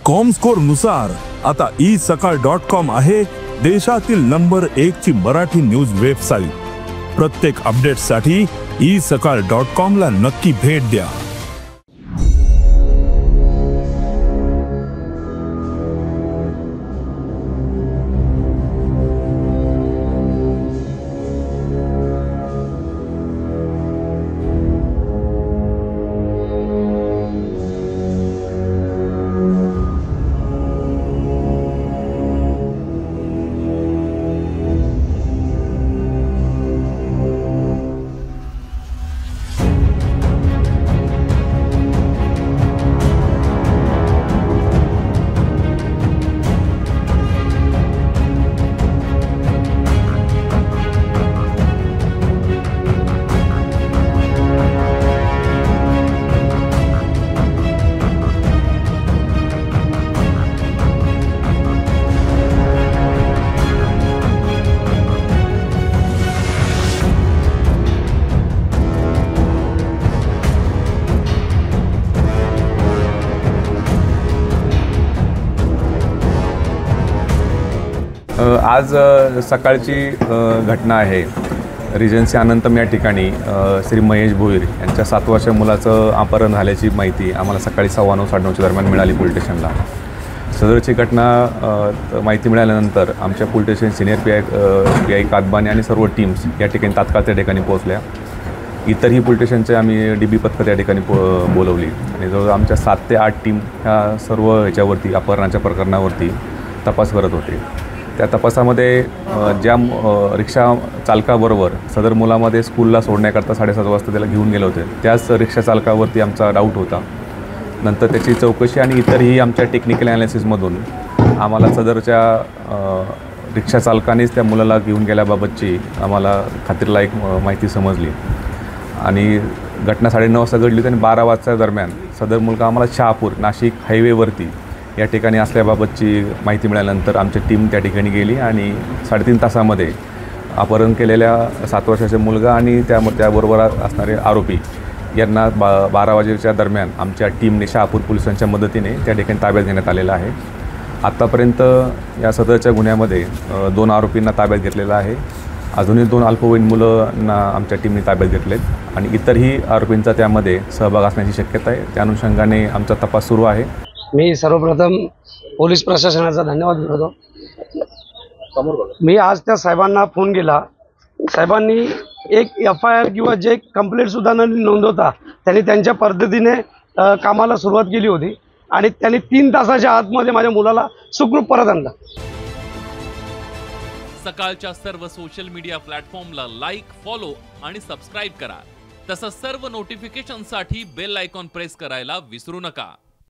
Comscore नुसार आता isakal.com आहे देशातील नंबर 1 ची मराठी न्यूज वेबसाईट। प्रत्येक अपडेटसाठी isakal.com ला नक्की भेट द्या। आज सकाळची घटना आहे। रिजन्सी अनंतम या ठिकाणी श्री महेश भोईर यांच्या 7 वर्षीय मुलाचं अपहरण झाल्याची माहिती आम्हाला सकाळी 9:15 साडेनऊच्या दरम्यान मिळाली पोलीस स्टेशनला। सदरची घटना माहिती मिळाल्यानंतर आमच्या पोलीस स्टेशन सिनियर पी.आय. कादबाने आणि सर्व टीम्स या ठिकाणी तात्काळ त्या ठिकाणी पोहोचल्या। इतरही पोलीस स्टेशनचे आम्ही DB पथकं त्या ठिकाणी बोलवली आणि जवळजवळ आमच्या 7 ते 8 टीम ह्या सर्व ह्याच्यावरती अपहरणाच्या प्रकरणावरती तपास करत होते। त्या तपासामध्ये ज्या रिक्षा चालकाबरोबर सदर मुलामध्ये स्कूलला सोडण्याकरता 7:30 वाजता त्याला घेऊन गेले होते त्याच रिक्षा चालकावरती आमचा डाऊट होता। नंतर त्याची चौकशी आणि इतरही आमच्या टेक्निकल ॲनालिसिसमधून आम्हाला सदरच्या रिक्षा चालकानेच त्या मुलाला घेऊन गेल्याबाबतची आम्हाला खात्रीलायक माहिती समजली आणि घटना 9:30 वाजता घडली होती आणि 12 वाजता दरम्यान सदर मुलगा आम्हाला शहापूर नाशिक हायवेवरती या ठिकाणी असल्याबाबतची माहिती मिळाल्यानंतर आमची टीम त्या ठिकाणी गेली आणि 3.5 तासामध्ये अपहरण केलेल्या 7 वर्षाचा मुलगा आणि त्याबरोबर असणारे आरोपी यांना 12 वाजेच्या दरम्यान आमच्या टीमने शहापूर पोलिसांच्या मदतीने त्या ठिकाणी ताब्यात घेण्यात आलेला आहे। आत्तापर्यंत या सदरच्या गुन्ह्यामध्ये 2 आरोपींना ताब्यात घेतलेला आहे। अजूनही 2 अल्पवयीन मुलांना आमच्या टीमने ताब्यात घेतलेत आणि इतरही आरोपींचा त्यामध्ये सहभाग असण्याची शक्यता आहे। त्या अनुषंगाने आमचा तपास सुरू आहे। मी सर्वप्रथम पोलीस प्रशासनाचा धन्यवाद करतो। मी आज त्या साहेबांना फोन केला, साहेबांनी एक FIR किंवा जे कंप्लेंटसुद्धा न नोंदवता त्यांनी त्यांच्या पद्धतीने कामाला सुरुवात केली होती आणि त्यांनी 3 तासाच्या आतमध्ये माझ्या मुलाला सुखरूप परत आणलं। सकाळच्या सर्व सोशल मीडिया प्लॅटफॉर्मला लाईक, फॉलो आणि सबस्क्राईब करा। तसंच सर्व नोटिफिकेशनसाठी बेल आयकॉन प्रेस करायला विसरू नका।